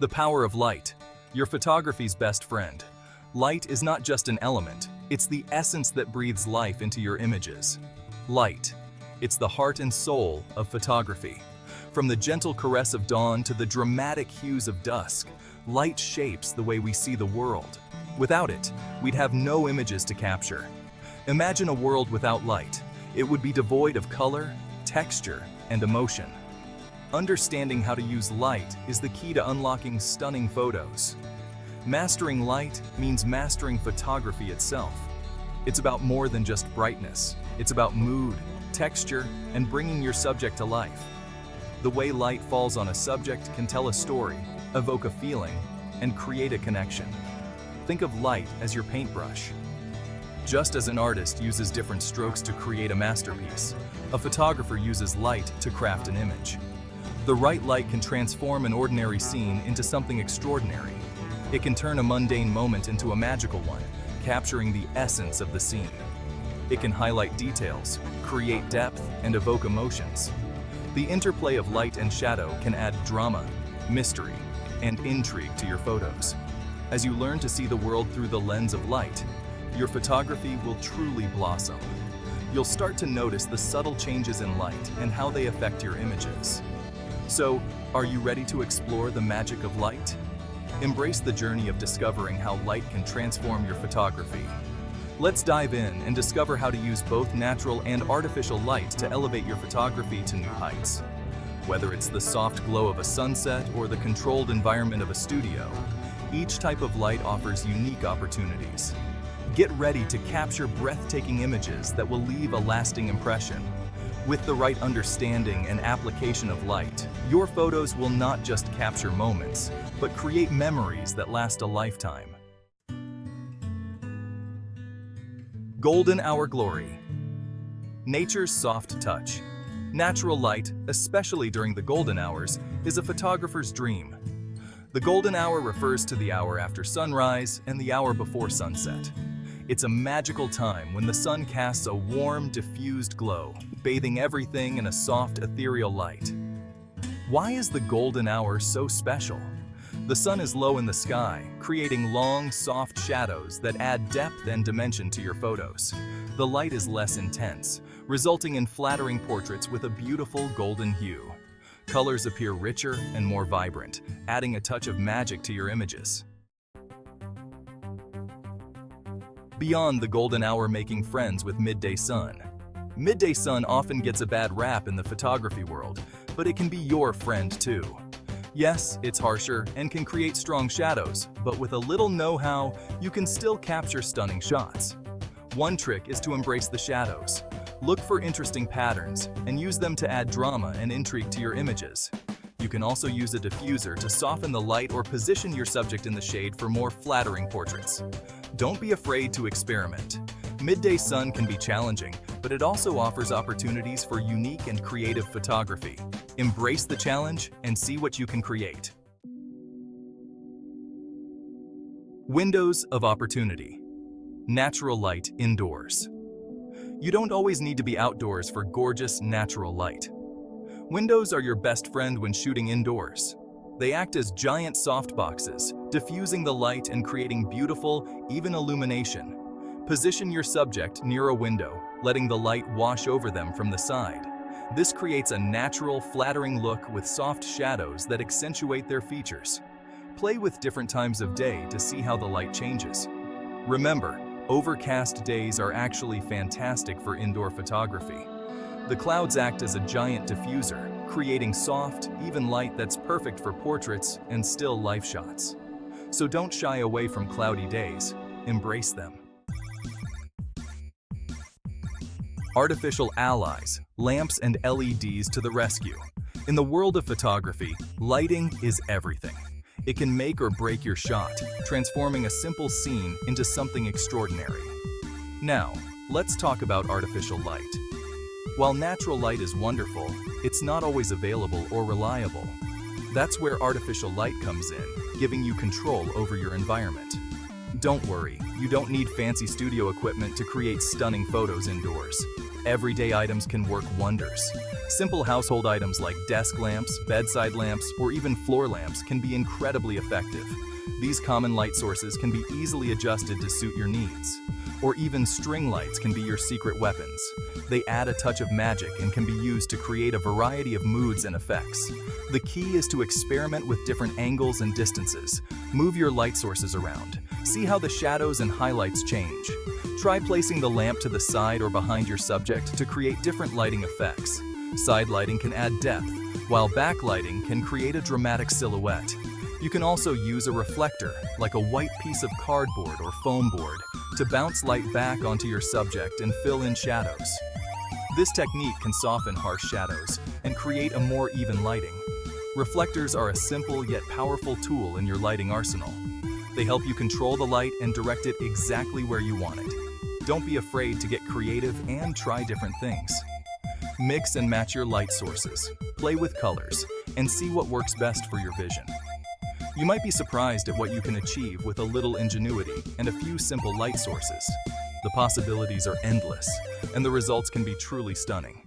The power of light, your photography's best friend. Light is not just an element, it's the essence that breathes life into your images. Light, it's the heart and soul of photography. From the gentle caress of dawn to the dramatic hues of dusk, light shapes the way we see the world. Without it, we'd have no images to capture. Imagine a world without light. It would be devoid of color, texture, and emotion. Understanding how to use light is the key to unlocking stunning photos. Mastering light means mastering photography itself. It's about more than just brightness. It's about mood, texture, and bringing your subject to life. The way light falls on a subject can tell a story, evoke a feeling, and create a connection. Think of light as your paintbrush. Just as an artist uses different strokes to create a masterpiece, a photographer uses light to craft an image. The right light can transform an ordinary scene into something extraordinary. It can turn a mundane moment into a magical one, capturing the essence of the scene. It can highlight details, create depth, and evoke emotions. The interplay of light and shadow can add drama, mystery, and intrigue to your photos. As you learn to see the world through the lens of light, your photography will truly blossom. You'll start to notice the subtle changes in light and how they affect your images. So, are you ready to explore the magic of light? Embrace the journey of discovering how light can transform your photography. Let's dive in and discover how to use both natural and artificial light to elevate your photography to new heights. Whether it's the soft glow of a sunset or the controlled environment of a studio, each type of light offers unique opportunities. Get ready to capture breathtaking images that will leave a lasting impression. With the right understanding and application of light, your photos will not just capture moments, but create memories that last a lifetime. Golden hour glory. Nature's soft touch. Natural light, especially during the golden hours, is a photographer's dream. The golden hour refers to the hour after sunrise and the hour before sunset. It's a magical time when the sun casts a warm, diffused glow, bathing everything in a soft, ethereal light. Why is the golden hour so special? The sun is low in the sky, creating long, soft shadows that add depth and dimension to your photos. The light is less intense, resulting in flattering portraits with a beautiful golden hue. Colors appear richer and more vibrant, adding a touch of magic to your images. Beyond the golden hour, making friends with midday sun. Midday sun often gets a bad rap in the photography world, but it can be your friend too. Yes, it's harsher and can create strong shadows, but with a little know-how, you can still capture stunning shots. One trick is to embrace the shadows. Look for interesting patterns and use them to add drama and intrigue to your images. You can also use a diffuser to soften the light or position your subject in the shade for more flattering portraits. Don't be afraid to experiment. Midday sun can be challenging, but it also offers opportunities for unique and creative photography. Embrace the challenge and see what you can create. Windows of opportunity. Natural light indoors. You don't always need to be outdoors for gorgeous, natural light. Windows are your best friend when shooting indoors. They act as giant softboxes, diffusing the light and creating beautiful, even illumination. Position your subject near a window, letting the light wash over them from the side. This creates a natural, flattering look with soft shadows that accentuate their features. Play with different times of day to see how the light changes. Remember, overcast days are actually fantastic for indoor photography. The clouds act as a giant diffuser, creating soft, even light that's perfect for portraits and still life shots. So don't shy away from cloudy days, embrace them. Artificial allies, lamps and LEDs to the rescue. In the world of photography, lighting is everything. It can make or break your shot, transforming a simple scene into something extraordinary. Now, let's talk about artificial light. While natural light is wonderful, it's not always available or reliable. That's where artificial light comes in, giving you control over your environment. Don't worry, you don't need fancy studio equipment to create stunning photos indoors. Everyday items can work wonders. Simple household items like desk lamps, bedside lamps, or even floor lamps can be incredibly effective. These common light sources can be easily adjusted to suit your needs. Or even string lights can be your secret weapons. They add a touch of magic and can be used to create a variety of moods and effects. The key is to experiment with different angles and distances. Move your light sources around. See how the shadows and highlights change. Try placing the lamp to the side or behind your subject to create different lighting effects. Side lighting can add depth, while backlighting can create a dramatic silhouette. You can also use a reflector, like a white piece of cardboard or foam board, to bounce light back onto your subject and fill in shadows. This technique can soften harsh shadows and create a more even lighting. Reflectors are a simple yet powerful tool in your lighting arsenal. They help you control the light and direct it exactly where you want it. Don't be afraid to get creative and try different things. Mix and match your light sources, play with colors, and see what works best for your vision. You might be surprised at what you can achieve with a little ingenuity and a few simple light sources. The possibilities are endless, and the results can be truly stunning.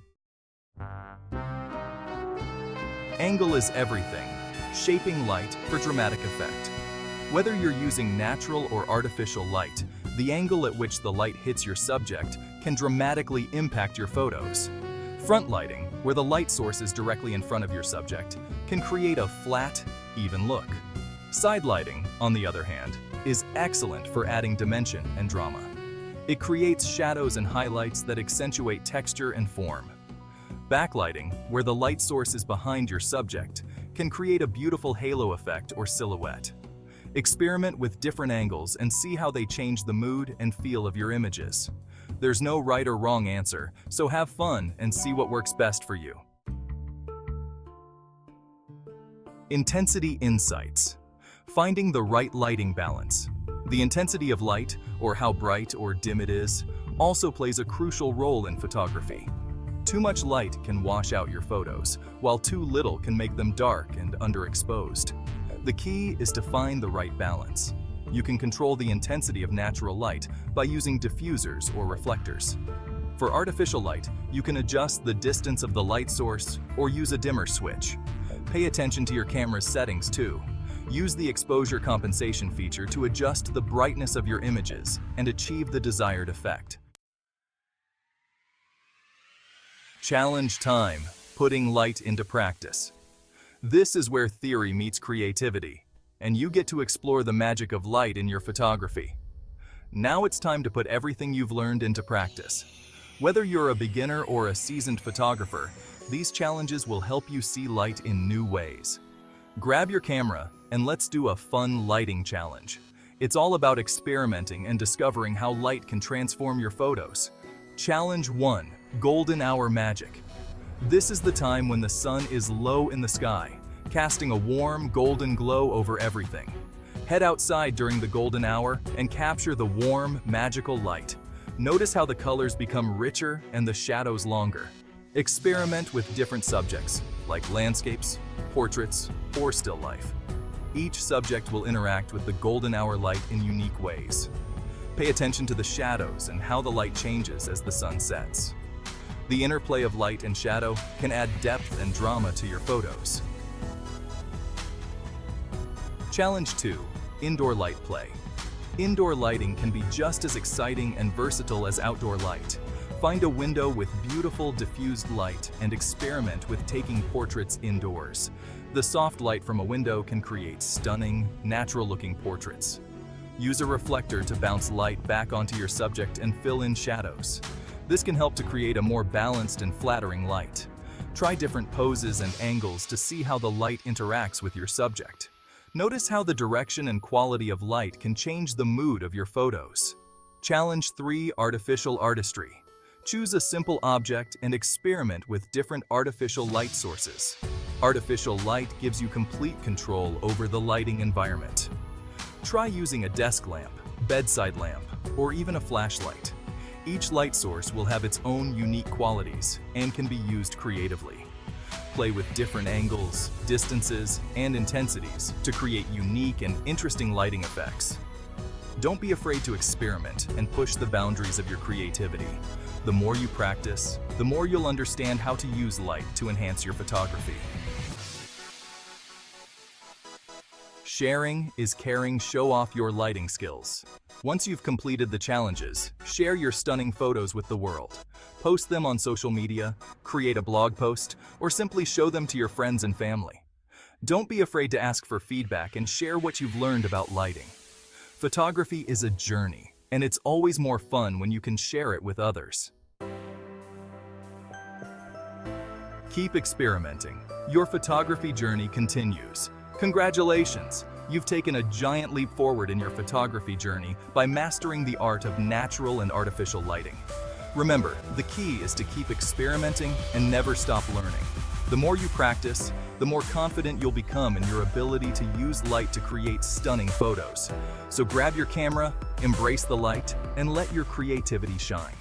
Angle is everything, shaping light for dramatic effect. Whether you're using natural or artificial light, the angle at which the light hits your subject can dramatically impact your photos. Front lighting, where the light source is directly in front of your subject, can create a flat, even look. Side lighting, on the other hand, is excellent for adding dimension and drama. It creates shadows and highlights that accentuate texture and form. Backlighting, where the light source is behind your subject, can create a beautiful halo effect or silhouette. Experiment with different angles and see how they change the mood and feel of your images. There's no right or wrong answer, so have fun and see what works best for you. Intensity insights. Finding the right lighting balance. The intensity of light, or how bright or dim it is, also plays a crucial role in photography. Too much light can wash out your photos, while too little can make them dark and underexposed. The key is to find the right balance. You can control the intensity of natural light by using diffusers or reflectors. For artificial light, you can adjust the distance of the light source or use a dimmer switch. Pay attention to your camera's settings too. Use the exposure compensation feature to adjust the brightness of your images and achieve the desired effect. Challenge time, putting light into practice. This is where theory meets creativity, and you get to explore the magic of light in your photography. Now it's time to put everything you've learned into practice. Whether you're a beginner or a seasoned photographer, these challenges will help you see light in new ways. Grab your camera and let's do a fun lighting challenge. It's all about experimenting and discovering how light can transform your photos. Challenge 1: Golden Hour Magic. This is the time when the sun is low in the sky, casting a warm golden glow over everything. Head outside during the golden hour and capture the warm, magical light. Notice how the colors become richer and the shadows longer. Experiment with different subjects, like landscapes, portraits, or still life. Each subject will interact with the golden hour light in unique ways. Pay attention to the shadows and how the light changes as the sun sets. The interplay of light and shadow can add depth and drama to your photos. Challenge 2: Indoor light play. Indoor lighting can be just as exciting and versatile as outdoor light. Find a window with beautiful diffused light and experiment with taking portraits indoors. The soft light from a window can create stunning, natural-looking portraits. Use a reflector to bounce light back onto your subject and fill in shadows. This can help to create a more balanced and flattering light. Try different poses and angles to see how the light interacts with your subject. Notice how the direction and quality of light can change the mood of your photos. Challenge 3: Artificial artistry. Choose a simple object and experiment with different artificial light sources. Artificial light gives you complete control over the lighting environment. Try using a desk lamp, bedside lamp, or even a flashlight. Each light source will have its own unique qualities and can be used creatively. Play with different angles, distances, and intensities to create unique and interesting lighting effects. Don't be afraid to experiment and push the boundaries of your creativity. The more you practice, the more you'll understand how to use light to enhance your photography. Sharing is caring. Show off your lighting skills. Once you've completed the challenges, share your stunning photos with the world. Post them on social media, create a blog post, or simply show them to your friends and family. Don't be afraid to ask for feedback and share what you've learned about lighting. Photography is a journey, and it's always more fun when you can share it with others. Keep experimenting. Your photography journey continues. Congratulations! You've taken a giant leap forward in your photography journey by mastering the art of natural and artificial lighting. Remember, the key is to keep experimenting and never stop learning. The more you practice, the more confident you'll become in your ability to use light to create stunning photos. So grab your camera, embrace the light, and let your creativity shine.